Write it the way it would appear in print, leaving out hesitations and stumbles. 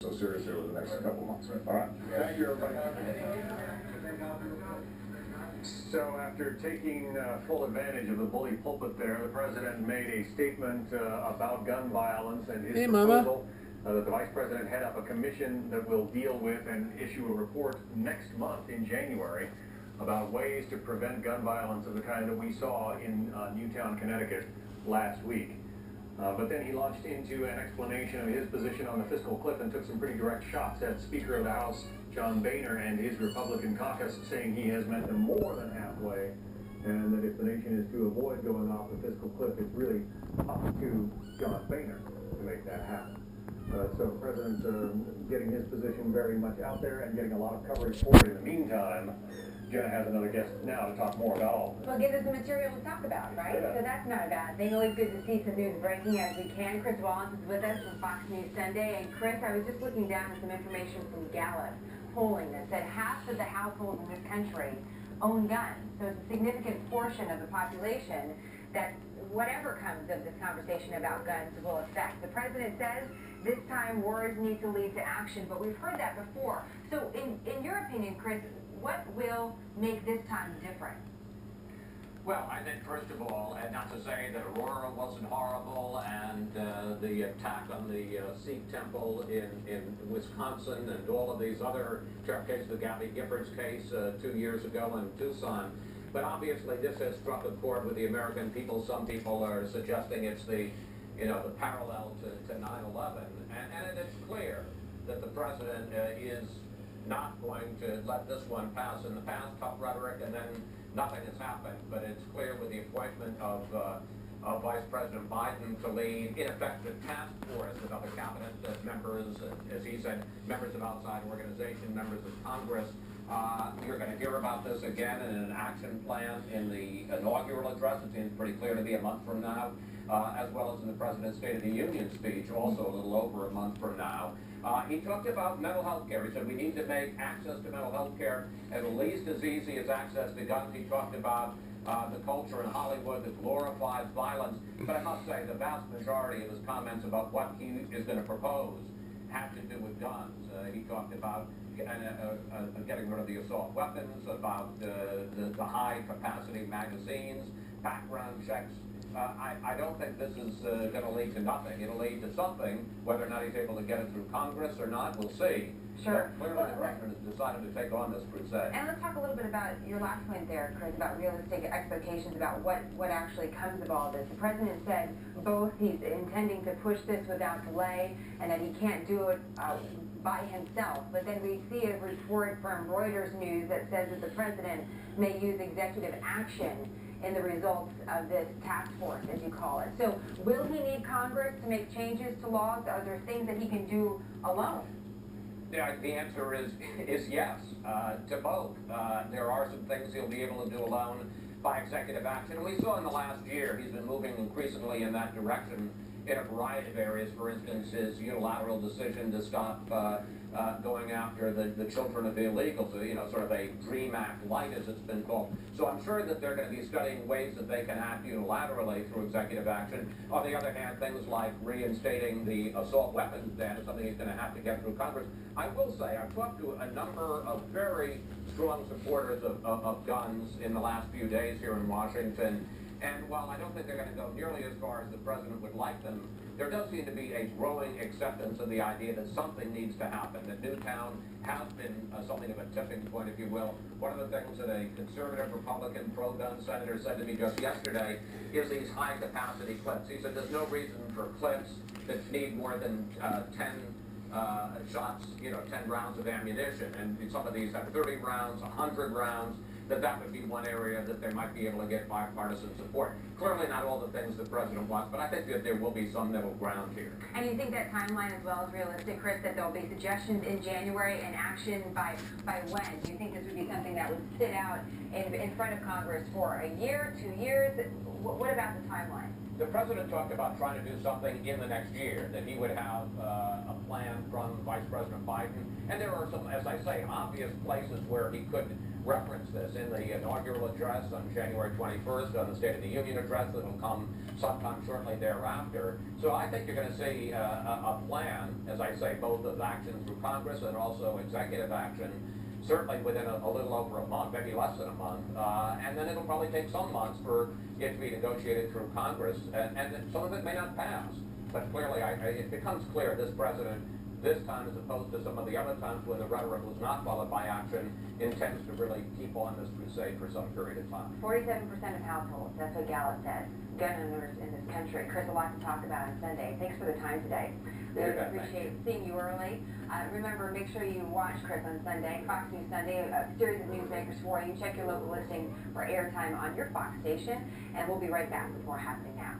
so seriously over the next couple of months. All right. Thank you, everybody. So after taking full advantage of the bully pulpit there, the president made a statement about gun violence and his proposal that the vice president head up a commission that will deal with and issue a report next month in January about ways to prevent gun violence of the kind that we saw in Newtown, Connecticut last week. But then he launched into an explanation of his position on the fiscal cliff and took some pretty direct shots at Speaker of the House John Boehner and his Republican caucus, saying he has met them more than halfway, and that if the nation is to avoid going off the fiscal cliff, it's really up to John Boehner to make that happen. So the president's getting his position very much out there and getting a lot of coverage for it. In the meantime, Jenna has another guest now to talk more about all this. Well, give us the material to talk about, right? Yeah. So that's not a bad thing. Always good to see some news breaking as we can. Chris Wallace is with us from Fox News Sunday. And Chris, I was just looking down at some information from Gallup polling that said half of the households in this country own guns. So it's a significant portion of the population that whatever comes of this conversation about guns will affect. The president says this time words need to lead to action, but we've heard that before. So in your opinion, Chris, what will make this time different? Well, I think first of all, and not to say that Aurora wasn't horrible, and the attack on the Sikh temple in Wisconsin, and all of these other cases, the Gabby Giffords case 2 years ago in Tucson. But obviously, this has struck a chord with the American people. Some people are suggesting it's the parallel to 9/11, and it is clear that the president is not going to let this one pass. In the past, tough rhetoric, and then nothing has happened. But it's clear with the appointment of Vice President Biden to lead, in effect, the task force with other cabinet members, as he said, members of outside organizations, members of Congress. You're going to hear about this again in an action plan in the inaugural address. It seems pretty clear to be a month from now, as well as in the President's State of the Union speech, also a little over a month from now. He talked about mental health care. He said we need to make access to mental health care at least as easy as access to guns. He talked about the culture in Hollywood that glorifies violence. But I must say, the vast majority of his comments about what he is going to propose have to do with guns. He talked about getting rid of the assault weapons, about the high-capacity magazines, background checks. I don't think this is going to lead to nothing. It'll lead to something. Whether or not he's able to get it through Congress or not, we'll see. Sure. But clearly the president has decided to take on this crusade. And let's talk a little bit about your last point there, Chris, about realistic expectations about what actually comes of all this. The president said both he's intending to push this without delay and that he can't do it by himself. But then we see a report from Reuters News that says that the president may use executive action in the results of this task force, as you call it. So will he need Congress to make changes to laws? Are there things that he can do alone? Yeah, the answer is yes to both. There are some things he'll be able to do alone by executive action. We saw in the last year he's been moving increasingly in that direction in a variety of areas. For instance, his unilateral decision to stop going after the children of the illegals, sort of a DREAM Act light, as it's been called. So I'm sure that they're going to be studying ways that they can act unilaterally through executive action. On the other hand, things like reinstating the assault weapons ban is something he's going to have to get through Congress. I will say, I've talked to a number of very strong supporters of guns in the last few days here in Washington. And while I don't think they're going to go nearly as far as the president would like them, there does seem to be a growing acceptance of the idea that something needs to happen, that Newtown has been something of a tipping point, if you will. One of the things that a conservative Republican pro-gun senator said to me just yesterday is these high-capacity clips. He said there's no reason for clips that need more than 10 shots, 10 rounds of ammunition. And some of these have 30 rounds, 100 rounds. That would be one area that they might be able to get bipartisan support. Clearly not all the things the president wants, but I think that there will be some middle ground here. And you think that timeline as well is realistic, Chris, that there'll be suggestions in January and action by when? Do you think this would be something that would sit out in front of Congress for a year, 2 years? What about the timeline? The president talked about trying to do something in the next year, that he would have a plan from Vice President Biden. And there are some, as I say, obvious places where he could reference this in the inaugural address on January 21st, on the State of the Union address that will come sometime shortly thereafter. So I think you're going to see a plan, as I say, both of action through Congress and also executive action, certainly within a little over a month, maybe less than a month, and then it'll probably take some months for it to be negotiated through Congress, and some of it may not pass. But clearly, it becomes clear this president, this time as opposed to some of the other times when the rhetoric was not followed by action, intends to really keep on this crusade for some period of time. 47% of households, that's what Gallup says, gun owners in this country. Chris, a lot to talk about on Sunday. Thanks for the time today. We really appreciate seeing you early. Remember, make sure you watch Chris on Sunday, Fox News Sunday, a series of newsmakers for you. Check your local listing for airtime on your Fox station, and we'll be right back with more Happening Now.